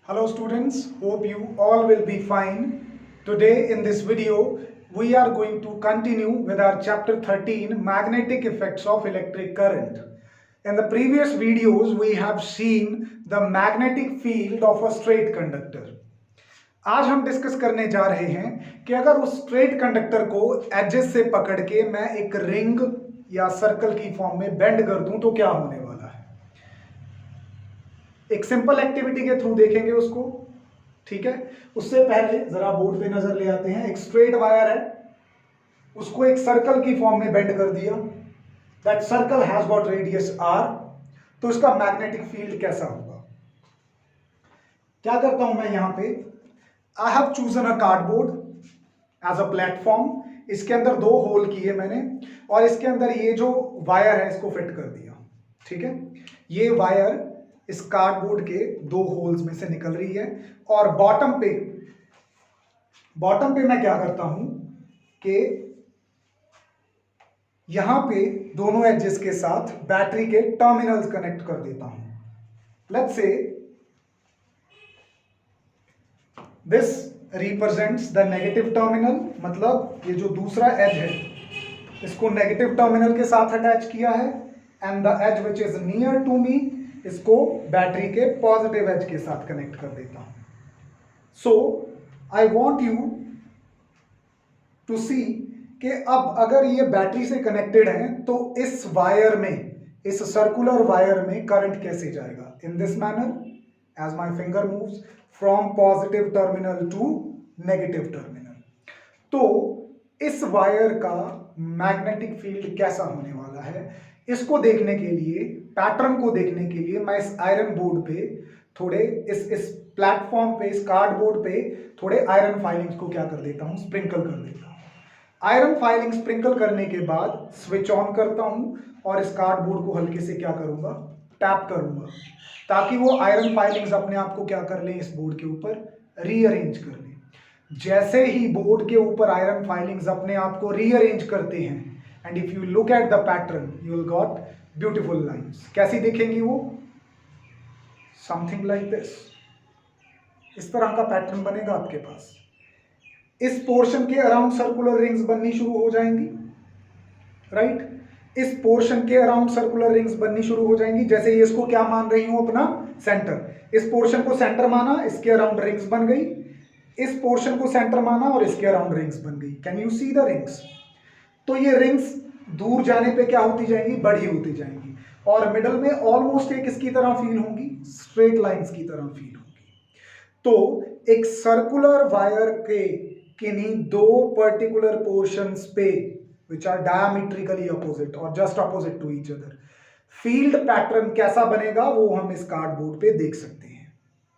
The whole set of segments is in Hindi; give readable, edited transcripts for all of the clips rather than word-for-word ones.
Hello students, hope you all will be fine. Today in this video, we are going to continue with our chapter 13, magnetic effects of electric current. In the previous videos, we have seen the magnetic field of a straight conductor. आज हम डिस्कस करने जा रहे हैं कि अगर उस स्ट्रेट कंडक्टर को एजेस से पकड़ के मैं एक रिंग या सर्कल की फॉर्म में बेंड कर दूं तो क्या होने वाला है। एक सिंपल एक्टिविटी के थ्रू देखेंगे उसको, ठीक है। उससे पहले जरा बोर्ड पे नजर ले आते हैं। एक स्ट्रेट वायर है, उसको एक सर्कल की फॉर्म में बेंड कर दिया। That circle has got radius R. तो इसका मैग्नेटिक फील्ड कैसा होगा। क्या करता हूं मैं यहां पे, I have chosen a cardboard as a platform. इसके अंदर दो होल किए मैंने और इसके अंदर ये जो वायर है इसको फिट कर दिया, ठीक है। ये वायर इस कार्डबोर्ड के दो होल्स में से निकल रही है और बॉटम पे मैं क्या करता हूं कि यहां पे दोनों एजेस के साथ बैटरी के टर्मिनल्स कनेक्ट कर देता हूं। Let's say this represents the negative terminal, मतलब ये जो दूसरा एज है इसको नेगेटिव टर्मिनल के साथ अटैच किया है and the edge which is near to me इसको बैटरी के पॉजिटिव एज के साथ कनेक्ट कर देता हूं। सो आई वॉन्ट यू टू सी कि अब अगर ये बैटरी से कनेक्टेड है तो इस वायर में, इस सर्कुलर वायर में करंट कैसे जाएगा। In this manner as my finger moves from positive terminal to negative terminal. तो इस वायर का मैग्नेटिक फील्ड कैसा होने वाला है, इसको देखने के लिए, पैटर्न को देखने के लिए मैं इस आयरन बोर्ड पे थोड़े इस प्लेटफॉर्म पे, इस कार्डबोर्ड पे थोड़े आयरन फाइलिंग्स को क्या कर देता हूं, स्प्रिंकल कर देता हूं। आयरन फाइलिंग स्प्रिंकल करने के बाद स्विच ऑन करता हूं और इस कार्डबोर्ड को हल्के से क्या करूंगा, टैप करूंगा, ताकि वो आयरन फाइलिंग्स अपने आप को क्या कर लें, इस बोर्ड के ऊपर रीअरेंज कर लें। जैसे ही बोर्ड के ऊपर आयरन फाइलिंग्स अपने आप को रीअरेंज करते हैं and if you look at the pattern you will got beautiful lines. कैसी दिखेंगी वो, समथिंग लाइक दिस। इस तरह का पैटर्न बनेगा आपके पास। इस पोर्शन के अराउंड सर्कुलर रिंग्स बननी शुरू हो जाएंगी, राइट। इस पोर्शन के अराउंड सर्कुलर रिंग्स बननी शुरू हो जाएंगी। जैसे ये इसको क्या मान रही हूं, अपना सेंटर। इस पोर्शन को सेंटर माना, इसके अराउंड रिंग्स बन गई। इस पोर्शन को सेंटर माना और इसके अराउंड रिंग्स बन गई। Can you see the rings. तो ये रिंग्स दूर जाने पे क्या होती जाएंगी, बड़ी होती जाएंगी और मिडल में ऑलमोस्ट एक किसकी तरह फील होंगी, स्ट्रेट लाइंस की तरह फील होंगी। तो एक सर्कुलर वायर के किन्हीं दो पर्टिकुलर पोर्शंस पे which are diametrically opposite or just opposite to each other, field pattern कैसा बनेगा वो हम इस कार्डबोर्ड पे देख सकते हैं,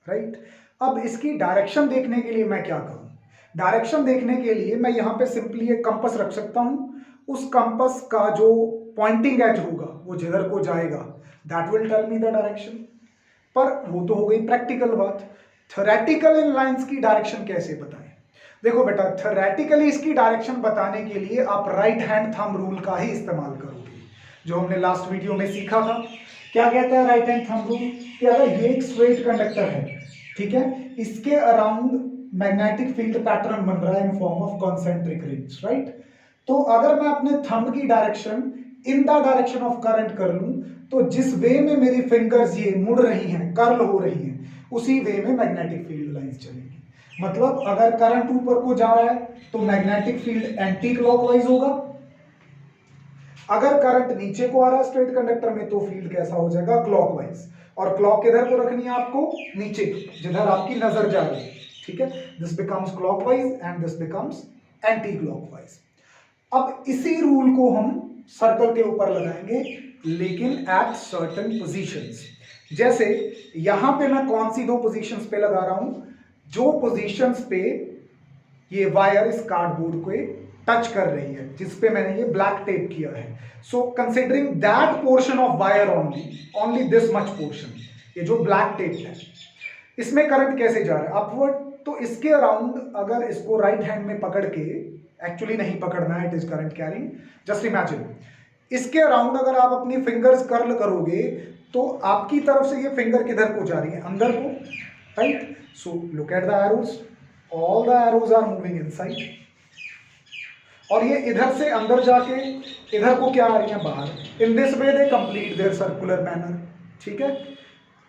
राइट। अब इसकी डायरेक्शन देखने के लिए मैं क्या करूं, डायरेक्शन देखने के लिए मैं यहां पे सिंपली एक कंपास रख सकता हूं। उस कंपास का जो पॉइंटिंग एज होगा वो जिधर को जाएगा that will tell me the direction. पर वो तो हो गई प्रैक्टिकल बात। थ्योरेटिकल इन लाइंस की डायरेक्शन कैसे बताएं। देखो बेटा, थ्योरेटिकली इसकी डायरेक्शन बताने के लिए आप राइट हैंड थंब रूल का ही इस्तेमाल करोगे, जो हमने लास्ट वीडियो में सीखा था। क्या कहता है राइट हैंड थंब रूल, कि अगर ये एक स्ट्रेट कंडक्टर है, ठीक है, इसके अराउंड मैग्नेटिक फील्ड पैटर्न बन रहा है इन form of concentric rings, right. तो अगर मैं अपने थंब की direction in the direction of current कर लूं तो जिस वे में मेरी फिंगर्स ये मुड़ रही हैं, कर्ल हो रही हैं, उसी वे में मैग्नेटिक फील्ड लाइंस चलेंगी। मतलब अगर करंट ऊपर को जा रहा है तो मैग्नेटिक फील्ड एंटी क्लॉकवाइज होगा। अगर करंट नीचे को आ रहा है स्ट्रेट कंडक्टर में तो फील्ड कैसा हो जाएगा, क्लॉकवाइज। और क्लॉक किधर को रखनी है आपको, नीचे, जिधर आपकी नजर जा रही है, ठीक है। This becomes clockwise and this becomes anti clockwise. अब इसी रूल को हम सर्कल के ऊपर लगाएंगे, लेकिन एट सर्टेन पोजीशंस। जैसे यहां पे मैं कौन सी दो पोजीशंस पे लगा रहा हूं, जो पोजीशंस पे ये वायर इस कार्डबोर्ड को टच कर रही है, जिस पे मैंने ये ब्लैक टेप किया है। So considering that portion of wire only this much portion, ये जो ब्लैक टेप है, इसमें करंट कैसे जा रहा है, अपवर्ड। तो इसके अराउंड अगर इसको राइट हैंड में पकड़ के, एक्चुअली नहीं पकड़ना है, it is current carrying, just imagine, इसके अराउंड अगर आप अपनी फिंगर्स कर्ल करोगे तो आपकी तरफ से ये फिंगर किधर को जा रही है, अंदर को, right? So look at the arrows, all the arrows are moving inside, और ये इधर से अंदर जाके इधर को क्या आ रही है, बाहर। In this way they complete their circular manner. ठीक है,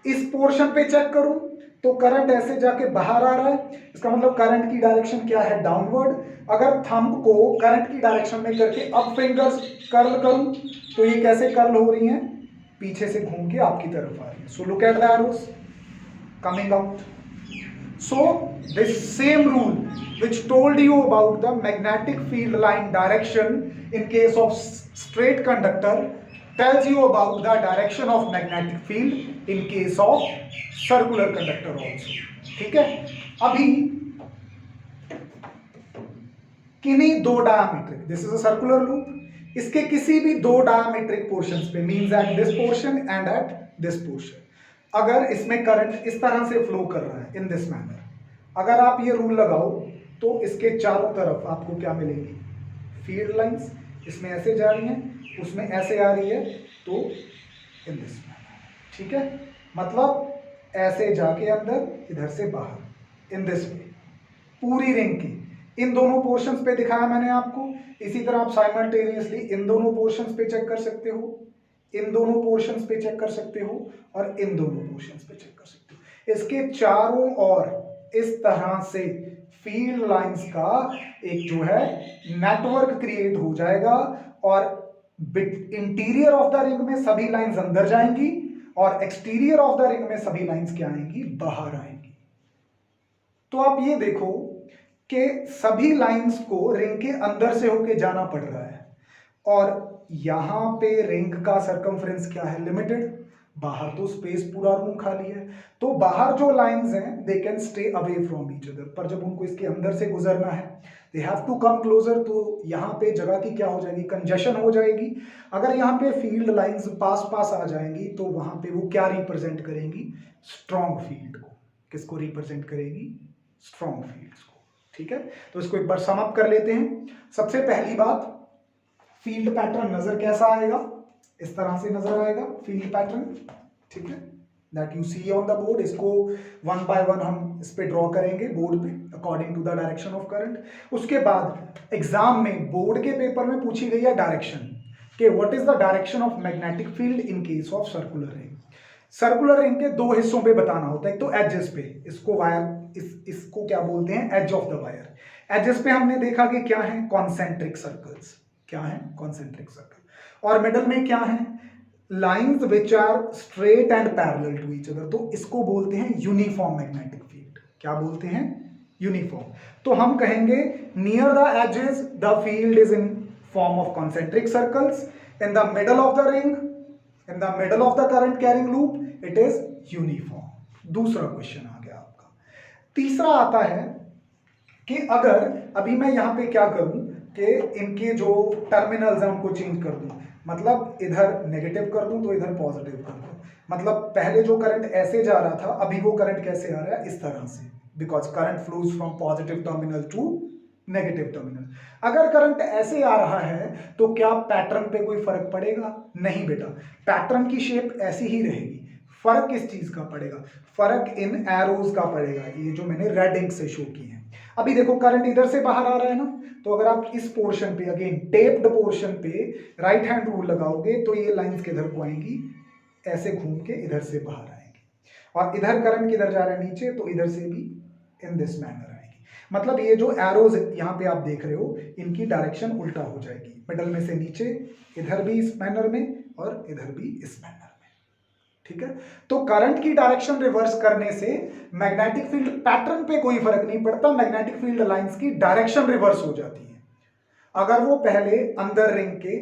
इस पोर्शन पे चेक करूं तो करंट ऐसे जाके बाहर आ रहा है, इसका मतलब करंट की डायरेक्शन क्या है, डाउनवर्ड। अगर थंब को करंट की डायरेक्शन में करके अब फिंगर्स कर्ल करूं तो ये कैसे कर्ल हो रही हैं, पीछे से घूम के आपकी तरफ आ रही है। सो look at the arrows coming out. So this same rule which told you about the magnetic field line direction in case of straight conductor tells you about the direction of magnetic field in case of circular conductor also. ठीक है, अभी किन्हीं दो diametric, this is a circular loop, इसके किसी भी दो डायमेट्रिक पोर्शंस पे, means at this portion and at this portion, अगर इसमें करंट इस तरह से फ्लो कर रहा है इन दिस मैनर, अगर आप ये रूल लगाओ तो इसके चारों तरफ आपको क्या मिलेंगी, फील्ड लाइंस। इसमें ऐसे जा रही हैं, उसमें ऐसे आ रही है, तो इन दिस मैनर। ठीक है, मतलब ऐसे जाके अंदर, इधर से बाहर, इन दिस वे, पूरी रिंग की इन दोनों पोर्शंस पे दिखाया मैंने आपको। इसी तरह आप साइमल्टेनियसली इन दोनों पोर्शंस पे चेक कर सकते हो, इन दोनों पोर्शंस पे चेक कर सकते हो, और इन दोनों पोर्शंस पे चेक कर सकते हो। इसके चारों ओर इस तरह से फील्ड लाइंस का एक जो है नेटवर्क क्रिएट हो जाएगा, और इंटीरियर ऑफ द रिंग में सभी लाइंस अंदर जाएंगी, और एक्सटीरियर ऑफ द रिंग में सभी लाइंस क्या आएंगी, बाहर आएंगी। तो आप ये देखो कि सभी लाइंस को रिंग के अंदर से होके जाना पड़ रहा है, और यहां पे रिंग का सरकमफ्रेंस क्या है, लिमिटेड। बाहर तो स्पेस पूरा रूम खाली है, तो बाहर जो लाइंस हैं they can stay away from each other, पर जब उनको इसके अंदर से गुजरना है they have to come closer, तो यहाँ पे जगह की क्या हो जाएगी, कंजेशन हो जाएगी। अगर यहाँ पे फील्ड लाइंस पास पास आ जाएंगी तो वहां पे वो क्या रिप्रेजेंट करेंगी, स्ट्रॉन्ग फील्ड को। किसको रिप्रेजेंट करेगी, स्ट्रॉन्ग फील्ड्स को। ठीक है, तो इसको एक बार सम अप कर लेते हैं। सबसे पहली बात, फील्ड पैटर्न नजर कैसा आएगा, इस तरह से नजर आएगा फील्ड पैटर्न। ठीक है, that you see on the board. इसको वन बाय वन हम इस पे ड्रॉ करेंगे बोर्ड पे according to the direction of current. उसके बाद एग्जाम में बोर्ड के पेपर में पूछी गई है डायरेक्शन, कि what is the direction of magnetic field in case of circular ring. Circular ring के दो हिस्सों पे बताना होता है, एक तो एजेस पे, इसको वायर, इसको क्या बोलते हैं, edge of the wire. Edges पे हमने देखा कि क्या है, कॉन्सेंट्रिक सर्कल्स, क्या है, कॉन्सेंट्रिक सर्कल। और मिडल में क्या है, lines which are straight and parallel to each other, तो इसको बोलते हैं यूनिफॉर्म मैग्नेटिक फील्ड। क्या बोलते हैं, यूनिफॉर्म। तो हम कहेंगे near the edges the field is in form of concentric circles, in the middle of the ring, in the middle of the current carrying loop it is uniform। दूसरा क्वेश्चन आ गया आपका। तीसरा आता है कि अगर अभी मैं यहां पे क्या करूं कि इनके जो टर्मिनल्स हैं उनको चेंज कर दूं, मतलब इधर नेगेटिव कर दूं तो इधर पॉजिटिव कर दूं, मतलब पहले जो करंट ऐसे जा रहा था अभी वो करंट कैसे आ रहा है, इस तरह से, because current flows from positive terminal to negative terminal. अगर करंट ऐसे आ रहा है तो क्या पैटर्न पे कोई फर्क पड़ेगा, नहीं बेटा, पैटर्न की शेप ऐसी ही रहेगी। फर्क किस चीज का पड़ेगा, फर्क इन एरोज का पड़ेगा, ये जो मैंने रेड इंक से शो की है। अभी देखो करंट इधर से बाहर आ रहा है ना, तो अगर आप इस पोर्शन पे, अगेन टेप्ड पोर्शन पे राइट हैंड रूल लगाओगे तो ये लाइंस किधर को आएंगी, ऐसे घूम के इधर से बाहर आएंगी, और इधर करंट किधर जा रहा है, नीचे, तो इधर से भी इन दिस मैनर। मतलब ये जो एरोज यहाँ पे आप देख रहे हो इनकी डायरेक्शन उल्टा हो जाएगी, मिडल में से नीचे, इधर भी इस मैनर में और इधर भी इस मैनर में। ठीक है, तो करंट की डायरेक्शन रिवर्स करने से मैग्नेटिक फील्ड पैटर्न पे कोई फर्क नहीं पड़ता, मैग्नेटिक फील्ड लाइंस की डायरेक्शन रिवर्स हो जाती है। अगर वो पहले अंदर रिंग के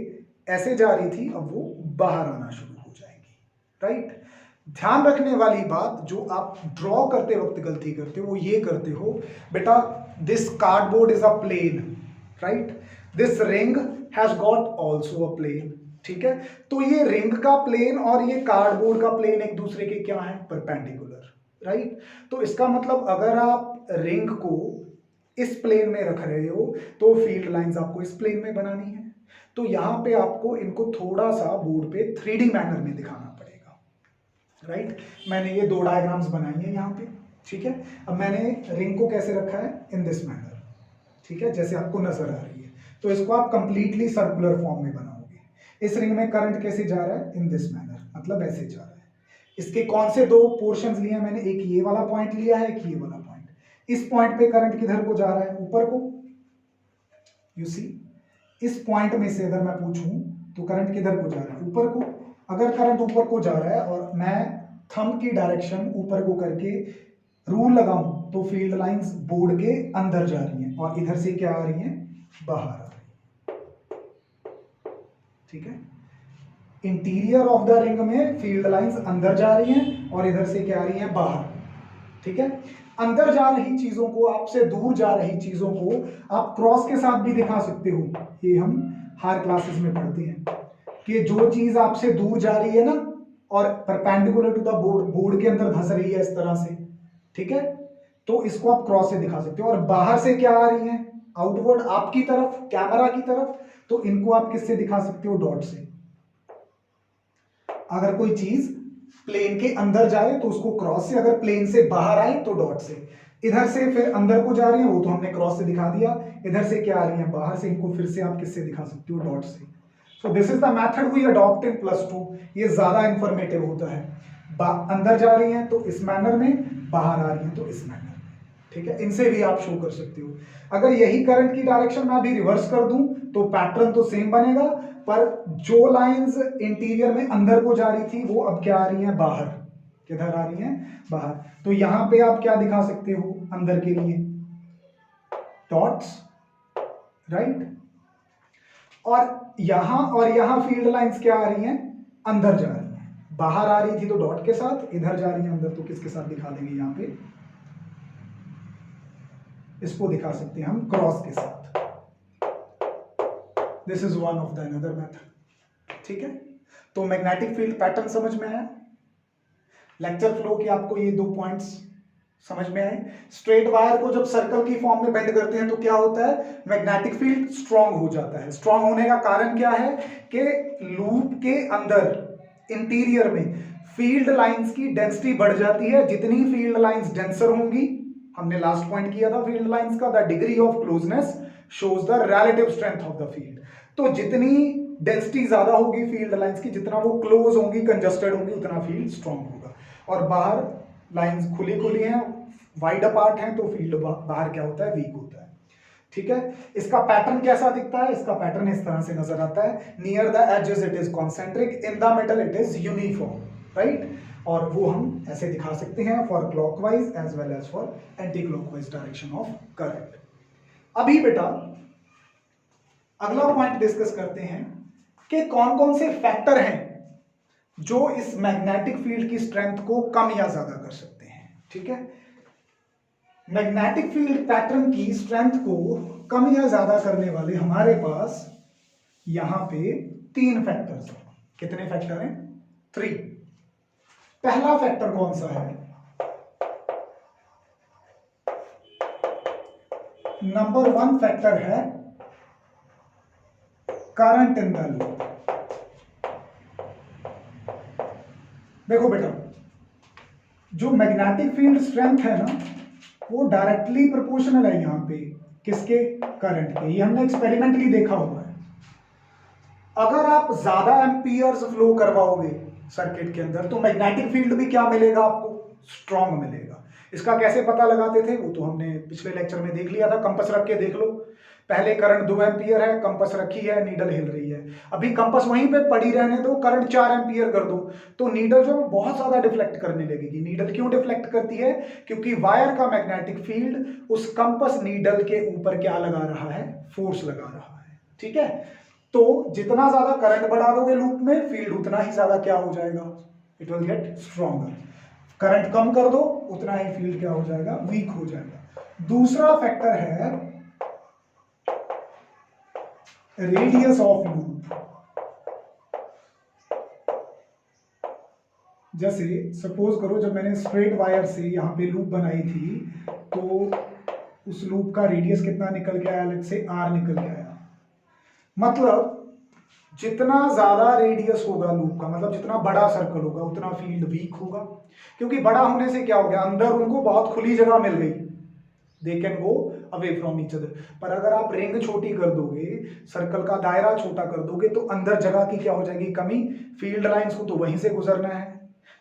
ऐसे जा रही थी, अब वो बाहर आना शुरू हो जाएंगी। राइट, ध्यान रखने वाली बात जो आप ड्रॉ करते वक्त गलती करते हो वो ये करते हो बेटा, this cardboard is a plane, right, this ring has got also a plane. ठीक है, तो ये रिंग का प्लेन और ये कार्डबोर्ड का प्लेन एक दूसरे के क्या है, परपेंडिकुलर। राइट, तो इसका मतलब अगर आप रिंग को इस प्लेन में रख रहे हो तो फील्ड लाइंस आपको इस प्लेन में बनानी है, तो यहां पे आपको इनको थोड़ा सा बोर्ड पे 3D मैनर में दिखाना पड़ेगा। राइट, मैंने ये दो डायग्राम्स बनाई हैं यहाँ पे, ठीक है, अब मैंने रिंग को कैसे रखा है, इन दिस मैनर, ठीक है, जैसे आपको नजर आ रही है। तो इसको आप कंप्लीटली सर्कुलर फॉर्म में बनाओगे। इस रिंग में करंट कैसे जा रहा है, इन दिस मैनर, मतलब ऐसे जा रहा है। इसके कौन से दो पोर्शंस लिए मैंने, एक ये वाला पॉइंट लिया है, एक ये वाला पॉइंट। इस पॉइंट पे करंट किधर को जा रहा है, ऊपर को। यू सी, इस पॉइंट में से अगर मैं पूछूं तो करंट किधर को जा रहा है, ऊपर को। अगर करंट ऊपर को जा रहा है और मैं थंब की डायरेक्शन ऊपर को करके रूल लगाऊं तो फील्ड लाइंस बोर्ड के अंदर जा रही हैं और इधर से क्या आ रही हैं, बाहर आ रही हैं। ठीक है, इंटीरियर ऑफ द रिंग में फील्ड लाइंस अंदर जा रही हैं और इधर से क्या आ रही हैं, बाहर। ठीक है, अंदर जा रही चीजों को, आपसे दूर जा रही चीजों को आप क्रॉस के साथ भी दिखा सकते हो। ये हम हायर क्लासेस में पढ़ते हैं कि जो चीज आपसे दूर जा रही है ना और perpendicular to the board, board के अंदर धंस रही है इस तरह से, ठीक है, तो इसको आप क्रॉस से दिखा सकते हो। और बाहर से क्या आ रही है, आउटवर्ड, आपकी तरफ, कैमरा की तरफ, तो इनको आप किससे दिखा सकते हो, डॉट से। अगर कोई चीज प्लेन के अंदर जाए तो उसको क्रॉस से, अगर प्लेन से बाहर आए तो डॉट से। इधर से फिर अंदर को जा रही है वो तो हमने क्रॉस से दिखा दिया, इधर से क्या आ रही है, बाहर से, इनको फिर से आप किससे दिखा सकते हो, डॉट से। So this is the method we adopt in +2। ये ज्यादा इंफॉर्मेटिव होता है। अंदर जा रही हैं तो इस मैनर में, बाहर आ रही हैं तो इस मैनर में। ठीक है, इनसे भी आप शो कर सकते हो। अगर यही करंट की डायरेक्शन मैं अभी रिवर्स कर दूं तो पैटर्न तो सेम बनेगा, पर जो लाइंस इंटीरियर में अंदर को जा रही थी वो अब क्या आ रही हैं, बाहर। किधर आ रही हैं, बाहर। तो यहां पे आप क्या दिखा सकते हो, अंदर के लिए डॉट्स, राइट। और यहां फील्ड लाइंस क्या आ रही हैं, अंदर जा रही हैं। बाहर आ रही थी तो डॉट के साथ, इधर जा रही है अंदर तो किसके साथ दिखा देंगे, यहां पे इसको दिखा सकते हैं हम क्रॉस के साथ। This is one of the another method. ठीक है, तो मैग्नेटिक फील्ड पैटर्न समझ में आया। लेक्चर फ्लो के आपको ये 2 पॉइंट्स समझ में आए। स्ट्रेट वायर को जब सर्कल की फॉर्म में बेंड करते हैं तो क्या होता है, मैग्नेटिक फील्ड स्ट्रांग हो जाता है। स्ट्रांग होने का कारण क्या है कि लूप के अंदर इंटीरियर में फील्ड लाइंस की डेंसिटी बढ़ जाती है। जितनी फील्ड लाइंस डेंसर होंगी, हमने लास्ट पॉइंट किया था फील्ड लाइंस का, the degree of closeness shows the relative strength of the field. तो जितनी डेंसिटी ज्यादा होगी फील्ड लाइंस की, जितना वो क्लोज होंगी, कंजस्टेड होंगी, उतना फील्ड स्ट्रांग होगा। और बाहर लाइंस खुली खुली हैं, वाइड अपार्ट हैं, तो फील्ड बाहर क्या होता है, वीक होता है। ठीक है, इसका पैटर्न कैसा दिखता है, इसका पैटर्न इस तरह से नजर आता है। Near the edges it is concentric, in the middle it is uniform, right. और वो हम ऐसे दिखा सकते हैं for clockwise as well as for anti clockwise direction of current. अभी बेटा अगला पॉइंट डिस्कस करते हैं कि कौन कौन से फैक्टर हैं जो इस मैग्नेटिक फील्ड की स्ट्रेंथ को कम या ज्यादा कर सकते हैं। ठीक है, मैग्नेटिक फील्ड पैटर्न की स्ट्रेंथ को कम या ज्यादा करने वाले हमारे पास यहां पे 3 फैक्टर्स हैं। कितने फैक्टर हैं, 3। पहला फैक्टर कौन सा है, नंबर 1 फैक्टर है करंट इन द लूप। देखो बेटा, जो मैग्नेटिक फील्ड स्ट्रेंथ है ना, वो डायरेक्टली प्रोपोर्शनल है यहां पे किसके, करंट के। ये हमने एक्सपेरिमेंटली देखा हुआ है। अगर आप ज्यादा एम्पियर्स फ्लो करवाओगे सर्किट के अंदर तो मैग्नेटिक फील्ड भी क्या मिलेगा आपको, स्ट्रांग मिलेगा। इसका कैसे पता लगाते थे वो तो हमने पिछले लेक्चर में देख लिया था। कंपास रख के देख लो, पहले करंट 2 एम्पियर है, कंपास रखी है, नीडल हिल रही है। अभी कंपास वहीं पे पड़ी रहने दो, करंट 4 एम्पियर कर दो तो नीडल जो बहुत ज्यादा डिफ्लेक्ट करने लगेगी। नीडल क्यों डिफ्लेक्ट करती है, क्योंकि वायर का मैग्नेटिक फील्ड उस कंपास नीडल के ऊपर क्या लगा रहा है, फोर्स लगा रहा है। ठीक है, तो जितना ज्यादा करंट बढ़ा दोगे लूप में, फील्ड उतना ही ज्यादा क्या हो जाएगा, it will get stronger. Current कम कर दो उतना ही फील्ड क्या हो जाएगा, वीक हो जाएगा। दूसरा फैक्टर है रेडियस ऑफ लूप। जैसे सपोज करो जब मैंने स्ट्रेट वायर से यहां पे लूप बनाई थी तो उस लूप का रेडियस कितना निकल के आया, लेट्स से r निकल के आया। मतलब जितना ज्यादा रेडियस होगा लूप का, मतलब जितना बड़ा सर्कल होगा, उतना फील्ड वीक होगा, क्योंकि बड़ा होने से क्या हो गया, अंदर उनको बहुत खुली जगह मिल गई, they can go away from each other. पर अगर आप रिंग छोटी कर दोगे, सर्कल का दायरा छोटा कर दोगे, तो अंदर जगह की क्या हो जाएगी, कमी। फील्ड लाइंस को तो वहीं से गुजरना है,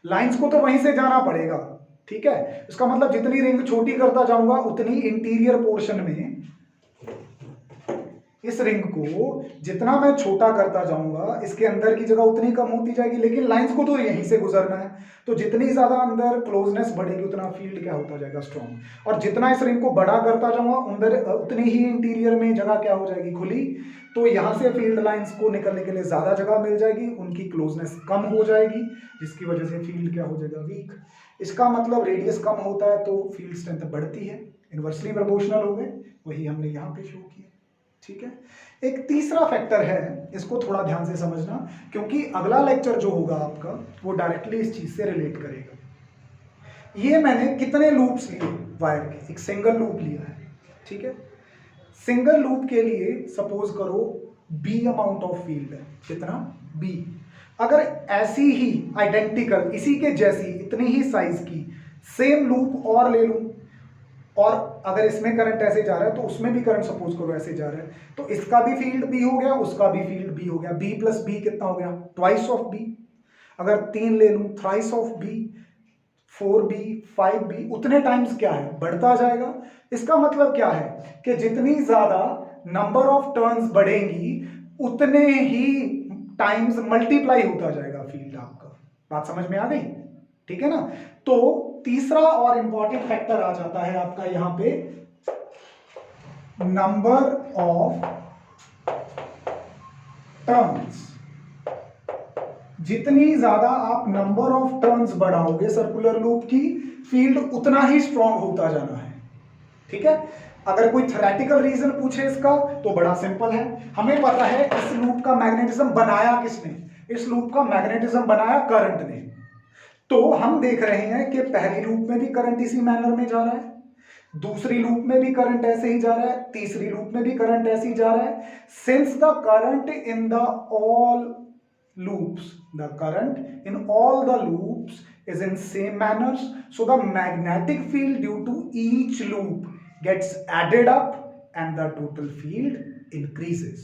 लाइंस को तो वहीं से जाना पड़ेगा, ठीक है। इसका मतलब जितनी रिंग छोटी करता जाऊंगा, उतनी इंटीरियर पोर्शन में, इस रिंग को जितना मैं छोटा करता जाऊंगा, इसके अंदर की जगह उतनी कम होती जाएगी, लेकिन लाइंस को तो यहीं से गुजरना है। तो जितनी ज्यादा अंदर क्लोजनेस बढ़ेगी, उतना फील्ड क्या होता जाएगा, स्ट्रॉन्ग। और जितना इस रिंग को बड़ा करता जाऊंगा, अंदर उतनी ही इंटीरियर में जगह क्या हो जाएगी, खुली। तो यहां से फील्ड लाइंस को निकलने के लिए ज्यादा जगह मिल जाएगी, उनकी क्लोजनेस कम हो जाएगी, जिसकी वजह से फील्ड क्या हो जाएगा, वीक। इसका मतलब रेडियस कम होता है तो फील्ड स्ट्रेंथ बढ़ती है, इनवर्सली प्रोपोर्शनल हो गए, वही हमने यहाँ पे शो किया, ठीक है। एक तीसरा फैक्टर है, इसको थोड़ा ध्यान से समझना, क्योंकि अगला लेक्चर जो होगा आपका, वो डायरेक्टली इस चीज से रिलेट करेगा। ये मैंने कितने लूप्स लिए वायर के, एक सिंगल लूप लिया है, ठीक है। सिंगल लूप के लिए सपोज करो बी अमाउंट ऑफ फील्ड है, कितना, बी। अगर ऐसी ही आइडेंटिकल, इसी के जैसी, इतनी ही साइज की सेम लूप और ले लूं, और अगर इसमें करंट ऐसे जा रहा है तो उसमें भी करंट सपोज करो ऐसे जा रहा है, तो इसका भी फील्ड बी हो गया, उसका भी फील्ड बी हो गया, बी प्लस बी कितना हो गया, ट्वाइस ऑफ बी। अगर 3 ले लूं, thrice of B, 4b 5b, उतने टाइम्स क्या है, बढ़ता जाएगा। इसका मतलब क्या है कि जितनी ज्यादा नंबर ऑफ टर्न्स बढ़ेंगी, उतने ही टाइम्स मल्टीप्लाई होता जाएगा फील्ड आपका। बात समझ में आ गई, ठीक है ना। तो तीसरा और इंपॉर्टेंट फैक्टर आ जाता है आपका यहां पे, नंबर ऑफ टर्न्स। जितनी ज्यादा आप नंबर ऑफ टर्न्स बढ़ाओगे सर्कुलर लूप की, फील्ड उतना ही स्ट्रांग होता जाना है, ठीक है। अगर कोई थ्योरेटिकल रीजन पूछे इसका, तो बड़ा सिंपल है, हमें पता है इस लूप का मैग्नेटिज्म बनाया किसने, इस लूप का मैग्नेटिज्म बनाया करंट ने। तो हम देख रहे हैं कि पहली लूप में भी करंट इसी मैनर में जा रहा है, दूसरी लूप में भी करंट ऐसे ही जा रहा है, तीसरी लूप में भी करंट ऐसे ही जा रहा है। Since the current in the all loops, the current in all the loops is in same manners, so the magnetic field due to each loop gets added up and the total field increases,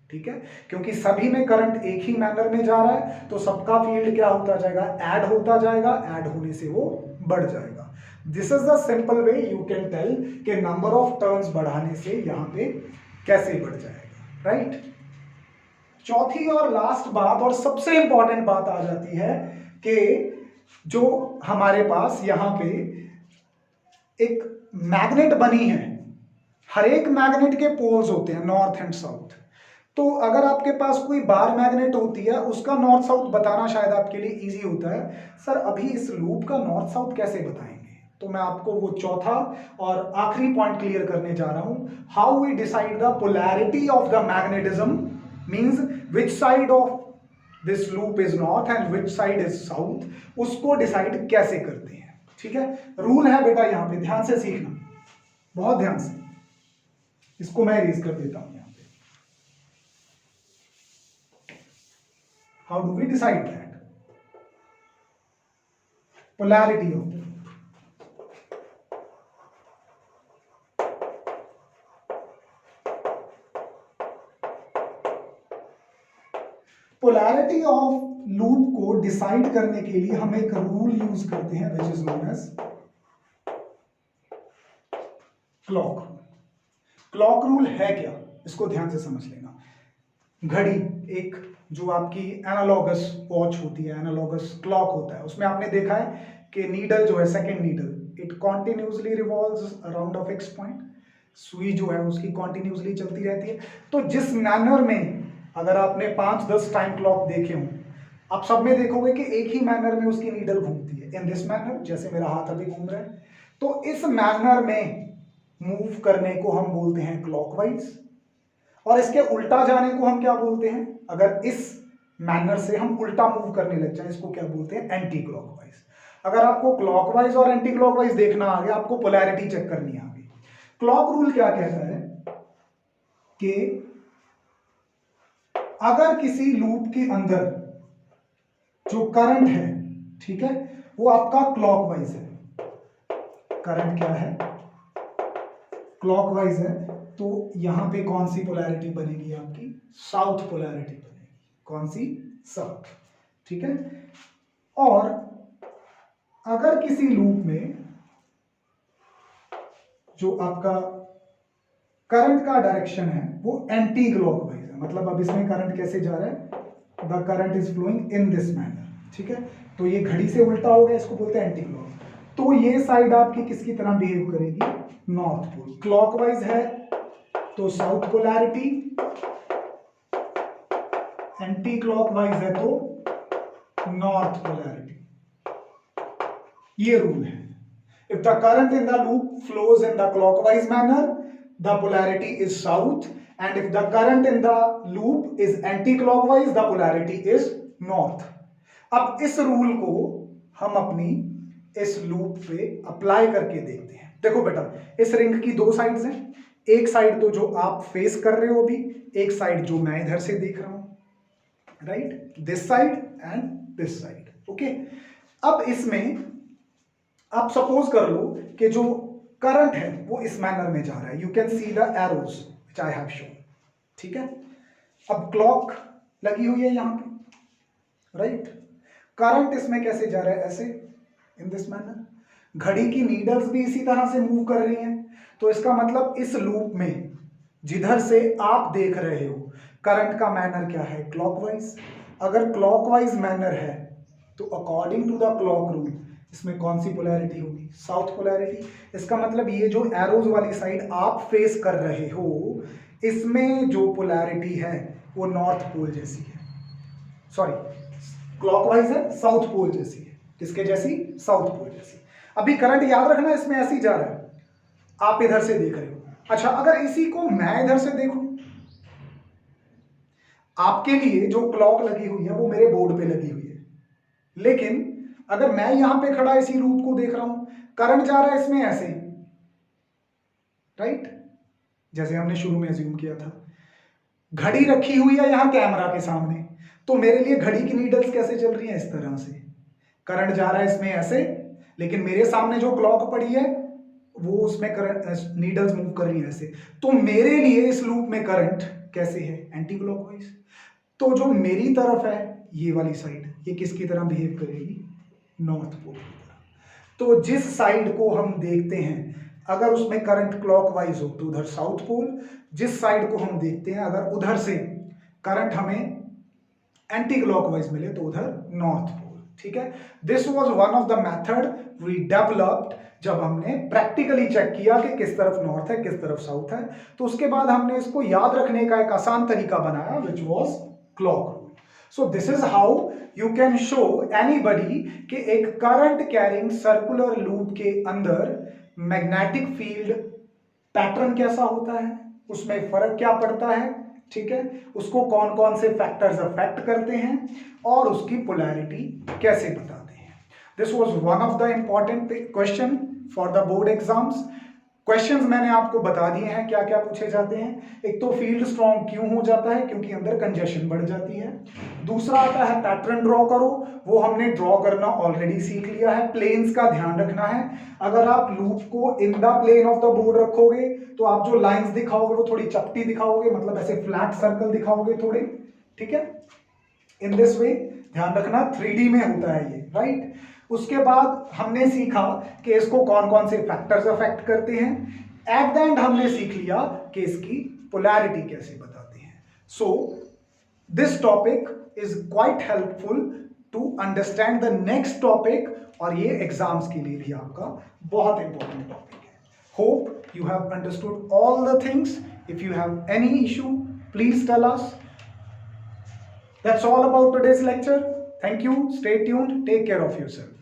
ठीक है। क्योंकि सभी में करंट एक ही मैनर में जा रहा है, तो सबका फील्ड क्या होता जाएगा, ऐड होता जाएगा, ऐड होने से वो बढ़ जाएगा। This is the simple way you can tell कि नंबर ऑफ टर्न्स बढ़ाने से यहां पे कैसे बढ़ जाएगा, राइट। चौथी और लास्ट बात और सबसे इंपॉर्टेंट बात आ जाती है कि जो हमारे पास यहां पे एक मैग्नेट बनी है, हर एक मैग्नेट के पोल्स होते हैं नॉर्थ एंड साउथ। तो अगर आपके पास कोई बार मैग्नेट होती है, उसका नॉर्थ साउथ बताना शायद आपके लिए इजी होता है। सर अभी इस लूप का नॉर्थ साउथ कैसे बताएंगे, तो मैं आपको वो चौथा और आखिरी पॉइंट क्लियर करने जा रहा हूं। How we decide the polarity of the magnetism, means which side of this loop is north and which side is south, उसको डिसाइड कैसे करते हैं, ठीक है। रूल है बेटा, यहां पे ध्यान से सीखना, बहुत ध्यान से। इसको मैं रेज कर देता हूं यहां पे। How do we decide that, polarity of the polarity of loop को डिसाइड करने के लिए हम एक रूल यूज करते हैं, which is known as clock rule. Clock rule है क्या, इसको ध्यान से समझ लेना। घड़ी, एक जो आपकी एनालॉगस वॉच होती है, एनालॉगस क्लॉक होता है, उसमें आपने देखा है कि नीडल जो है, second needle, it continuously revolves around a fix point. सुई जो है उसकी कॉन्टिन्यूसली चलती रहती है। तो जिस मैनर में, अगर आपने 5-10 टाइम क्लॉक देखे हों, आप सब में देखोगे कि एक ही मैनर में उसकी नीडल घूमती है, इन दिस मैनर, जैसे मेरा हाथ अभी घूम रहा है। तो इस मैनर में मूव करने को हम बोलते हैं क्लॉकवाइज, और इसके उल्टा जाने को हम क्या बोलते हैं, अगर इस मैनर से हम उल्टा मूव करने लग जाए, इसको क्या बोलते हैं, एंटी क्लॉकवाइज। अगर आपको क्लॉकवाइज और एंटी क्लॉकवाइज देखना आ गया, आपको पोलैरिटी चेक करनी आ गई। क्लॉक रूल क्या कहता है कि अगर किसी लूप के अंदर जो करंट है, ठीक है, वो आपका क्लॉकवाइज है, करंट क्या है, क्लॉकवाइज है, तो यहां पे कौन सी पोलैरिटी बनेगी आपकी, साउथ पोलैरिटी बनेगी, कौन सी, साउथ, ठीक है। और अगर किसी लूप में जो आपका करंट का डायरेक्शन है वो एंटी क्लॉकवाइज है, मतलब अब इसमें करंट कैसे जा रहा है, the current is flowing in this manner, ठीक है, तो ये घड़ी से उल्टा हो गया, इसको बोलते हैं एंटी क्लॉक। तो ये साइड आपकी किसकी तरह बिहेव करेगी, नॉर्थ पोल, क्लॉकवाइज है तो साउथ पोलैरिटी, एंटी क्लॉकवाइज है तो नॉर्थ पोलैरिटी, ये रूल है। If the current in the loop flows in the clockwise manner, the polarity is south, and if the current in the loop is anti clockwise, the polarity is north. अब इस रूल को हम अपनी इस लूप पे अप्लाई करके देखते हैं। देखो बेटा, इस रिंग की दो साइड्स हैं, एक साइड तो जो आप फेस कर रहे हो अभी, एक साइड जो मैं इधर से देख रहा हूं, right, this side and this side, okay. अब इसमें आप सपोज कर लो कि जो करंट है वो इस मैनर में जा रहा है, you can see the arrows which I have shown, ठीक है। अब क्लॉक लगी हुई है यहां पे, राइट, करंट इसमें कैसे जा रहा है, ऐसे, इन दिस मैनर, घड़ी की नीडल्स भी इसी तरह से मूव कर रही हैं, तो इसका मतलब इस लूप में जिधर से आप देख रहे हो करंट का मैनर क्या है, क्लॉकवाइज। अगर क्लॉकवाइज मैनर है तो according to the clock rule इसमें कौन सी पोलैरिटी होगी, साउथ पोलैरिटी। इसका मतलब ये जो एरोज वाली साइड आप फेस कर रहे हो, इसमें जो पोलैरिटी है वो नॉर्थ पोल जैसी है, सॉरी क्लॉकवाइज है, साउथ पोल जैसी है, किसके जैसी, साउथ पोल जैसी। अभी करंट याद रखना इसमें ऐसे ही जा रहा है, आप इधर से देख रहे हो। अच्छा, अगर इसी को मैं इधर से देखूं, आपके लिए जो क्लॉक लगी हुई है वो मेरे बोर्ड पे लगी हुई है, लेकिन अगर मैं यहां पे खड़ा इसी लूप को देख रहा हूं, करंट जा रहा है इसमें ऐसे, राइट, जैसे हमने शुरू में अज्यूम किया था। घड़ी रखी हुई है यहां कैमरा के सामने, तो मेरे लिए घड़ी की नीडल्स कैसे चल रही हैं, इस तरह से, करंट जा रहा है इसमें ऐसे, लेकिन मेरे सामने जो क्लॉक पड़ी है वो उसमें करंट नीडल्स मूव कर रही है ऐसे, तो मेरे लिए इस लूप में करंट कैसे है, एंटी क्लॉकवाइज। तो जो मेरी तरफ है ये वाली साइड, ये किसकी तरह बिहेव करेगी, नॉर्थ पोल की तरह। तो जिस साइड को हम देखते हैं अगर उसमें करंट क्लॉकवाइज हो तो उधर साउथ पोल, जिस साइड को हम देखते हैं अगर उधर से करंट हमें एंटी क्लॉकवाइज मिले तो उधर नॉर्थ पोल, ठीक है। This was one of the method we developed, जब हमने प्रैक्टिकली चेक किया कि किस तरफ नॉर्थ है किस तरफ साउथ है, तो उसके बाद हमने इसको याद रखने का एक आसान तरीका बनाया, which was clock rule. So this is how you can show anybody कि एक करंट कैरिंग सर्कुलर लूप के अंदर मैग्नेटिक फील्ड पैटर्न कैसा होता है, उसमें फर्क क्या पड़ता है, ठीक है, उसको कौन कौन से फैक्टर्स अफेक्ट करते हैं और उसकी पोलैरिटी कैसे बताते हैं। This was one of the important question for the board exams. Questions मैंने आपको बता दिए हैं क्या क्या पूछे जाते हैं। एक तो फील्ड स्ट्रॉन्ग क्यों हो जाता है, क्योंकि अंदर कंजेशन बढ़ जाती है। दूसरा आता है पैटर्न ड्रॉ करो, वो हमने ड्रॉ करना ऑलरेडी सीख लिया है। प्लेन्स का ध्यान रखना है, अगर आप लूप को in the plane of the board रखोगे तो आप जो लाइंस दिखाओगे वो थोड़ी चपटी दिखाओगे, मतलब ऐसे फ्लैट सर्कल दिखाओगे थोड़े, ठीक है, इन दिस वे। ध्यान रखना 3D में होता है ये, राइट। उसके बाद हमने सीखा कि इसको कौन कौन से फैक्टर्स अफेक्ट करते हैं। एट द एंड हमने सीख लिया कि इसकी पोलैरिटी कैसे बताते हैं। So this topic is quite helpful to understand the next topic, और ये एग्जाम्स के लिए भी आपका बहुत इंपॉर्टेंट टॉपिक है। Hope you have understood all the things. If you have any issue please tell us. That's all about today's lecture. Thank you. Stay tuned. Take care of yourself.